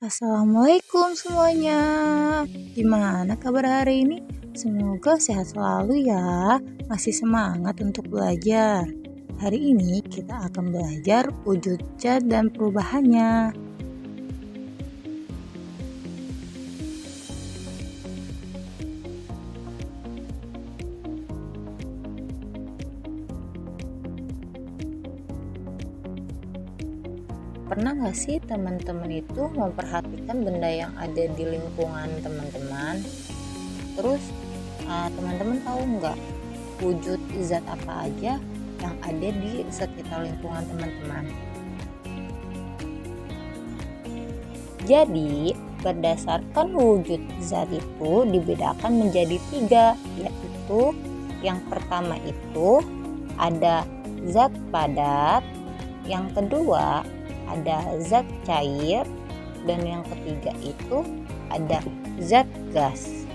Assalamualaikum semuanya. Gimana kabar hari ini? Semoga sehat selalu ya. Masih semangat untuk belajar. Hari ini kita akan belajar wujud zat dan perubahannya. Pernah nggak sih teman-teman itu memperhatikan benda yang ada di lingkungan teman-teman? Terus teman-teman tahu nggak wujud zat apa aja yang ada di sekitar lingkungan teman-teman? Jadi berdasarkan wujud zat itu dibedakan menjadi 3, yaitu yang pertama itu ada zat padat, yang kedua ada zat cair, dan yang ketiga itu ada zat gas.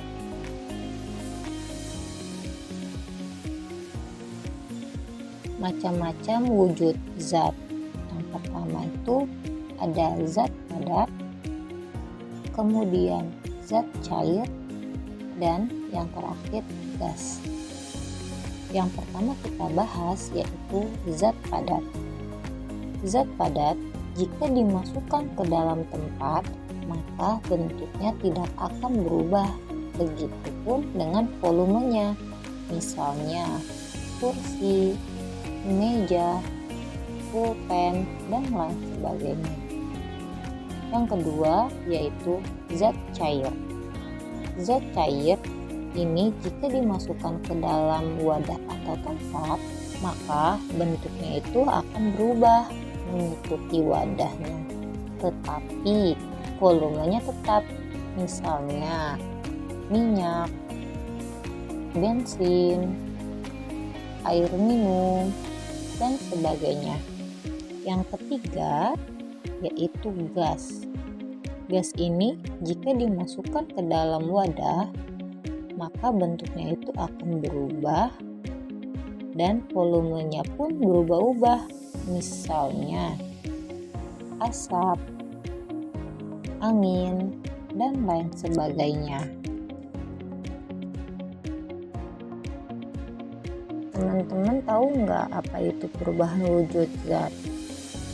Macam-macam wujud zat. Yang pertama itu ada zat padat, kemudian zat cair, dan yang terakhir gas. Yang pertama kita bahas yaitu zat padat. Zat padat jika dimasukkan ke dalam tempat, maka bentuknya tidak akan berubah. Begitupun dengan volumenya. Misalnya kursi, meja, pulpen, dan lain sebagainya. Yang kedua yaitu zat cair. Zat cair ini jika dimasukkan ke dalam wadah atau tempat, maka bentuknya itu akan berubah mengikuti wadahnya, tetapi volumenya tetap. Misalnya minyak, bensin, air minum, dan sebagainya. Yang ketiga yaitu gas. Gas ini jika dimasukkan ke dalam wadah, maka bentuknya itu akan berubah dan volumenya pun berubah-ubah. Misalnya asap, angin, dan lain sebagainya. Teman-teman tahu nggak apa itu perubahan wujud zat?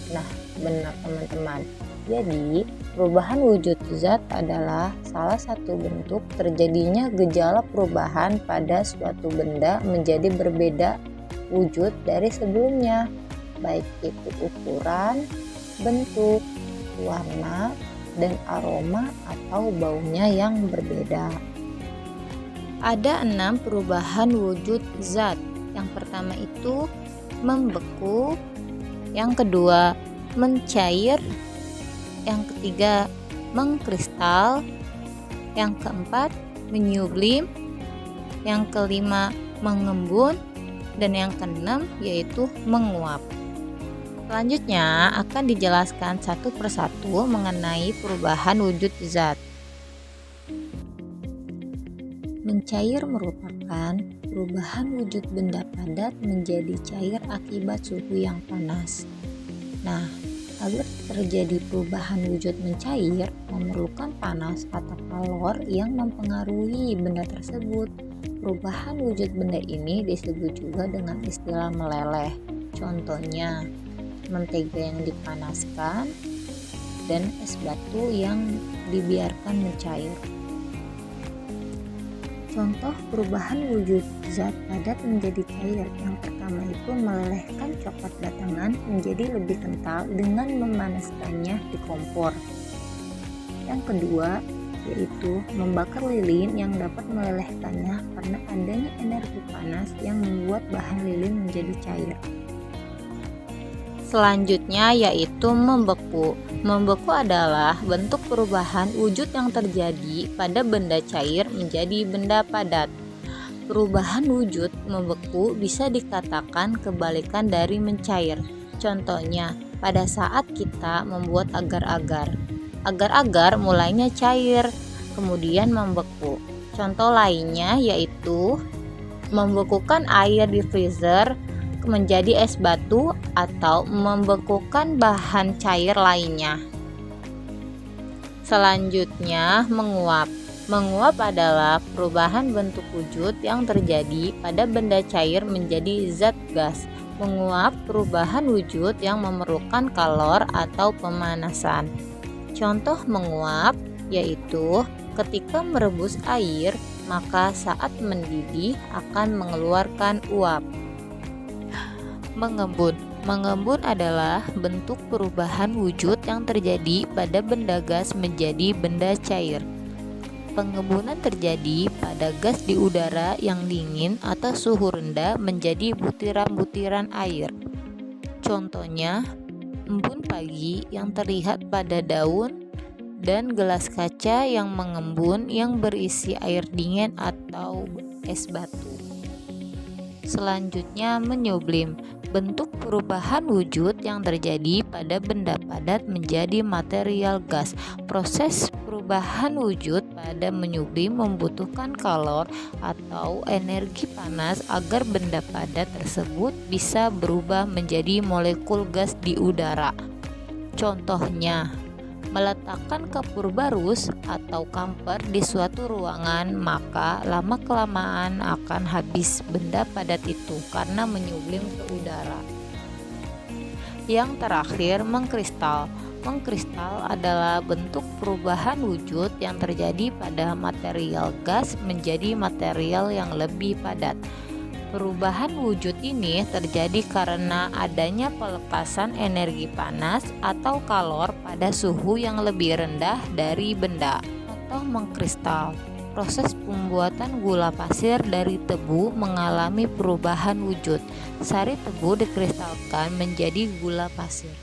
Nah, benar teman-teman. Jadi, perubahan wujud zat adalah salah satu bentuk terjadinya gejala perubahan pada suatu benda menjadi berbeda wujud dari sebelumnya, baik itu ukuran, bentuk, warna, dan aroma atau baunya yang berbeda. Ada 6 perubahan wujud zat. Yang pertama itu membeku, yang kedua mencair, yang ketiga mengkristal, yang keempat menyublim, yang kelima mengembun, dan yang keenam yaitu menguap. Selanjutnya akan dijelaskan satu persatu mengenai perubahan wujud zat. Mencair merupakan perubahan wujud benda padat menjadi cair akibat suhu yang panas. Nah, agar terjadi perubahan wujud mencair memerlukan panas atau kalor yang mempengaruhi benda tersebut. Perubahan wujud benda ini disebut juga dengan istilah meleleh. Contohnya mentega yang dipanaskan dan es batu yang dibiarkan mencair. Contoh perubahan wujud zat padat menjadi cair. Yang pertama itu melelehkan coklat batangan menjadi lebih kental dengan memanaskannya di kompor. Yang kedua yaitu membakar lilin yang dapat melelehkannya karena adanya energi panas yang membuat bahan lilin menjadi cair. Selanjutnya yaitu membeku. Membeku adalah bentuk perubahan wujud yang terjadi pada benda cair menjadi benda padat. Perubahan wujud membeku bisa dikatakan kebalikan dari mencair. Contohnya, pada saat kita membuat agar-agar. Agar-agar mulainya cair, kemudian membeku. Contoh lainnya yaitu membekukan air di freezer menjadi es batu atau membekukan bahan cair lainnya. Selanjutnya, menguap. Menguap adalah perubahan bentuk wujud yang terjadi pada benda cair menjadi zat gas. Menguap perubahan wujud yang memerlukan kalor atau pemanasan. Contoh menguap yaitu ketika merebus air, maka saat mendidih akan mengeluarkan uap. Mengembun. Mengembun adalah bentuk perubahan wujud yang terjadi pada benda gas menjadi benda cair. Pengembunan terjadi pada gas di udara yang dingin atau suhu rendah menjadi butiran-butiran air. Contohnya, embun pagi yang terlihat pada daun dan gelas kaca yang mengembun yang berisi air dingin atau es batu. Selanjutnya, menyublim. Bentuk perubahan wujud yang terjadi pada benda padat menjadi material gas. Proses perubahan wujud pada menyublim membutuhkan kalor atau energi panas agar benda padat tersebut bisa berubah menjadi molekul gas di udara. Contohnya, meletakkan kapur barus atau kamper di suatu ruangan, maka lama-kelamaan akan habis benda padat itu karena menyublim ke udara. Yang terakhir, mengkristal. Mengkristal adalah bentuk perubahan wujud yang terjadi pada material gas menjadi material yang lebih padat. Perubahan wujud ini terjadi karena adanya pelepasan energi panas atau kalor pada suhu yang lebih rendah dari benda. Contoh mengkristal. Proses pembuatan gula pasir dari tebu mengalami perubahan wujud. Sari tebu dikristalkan menjadi gula pasir.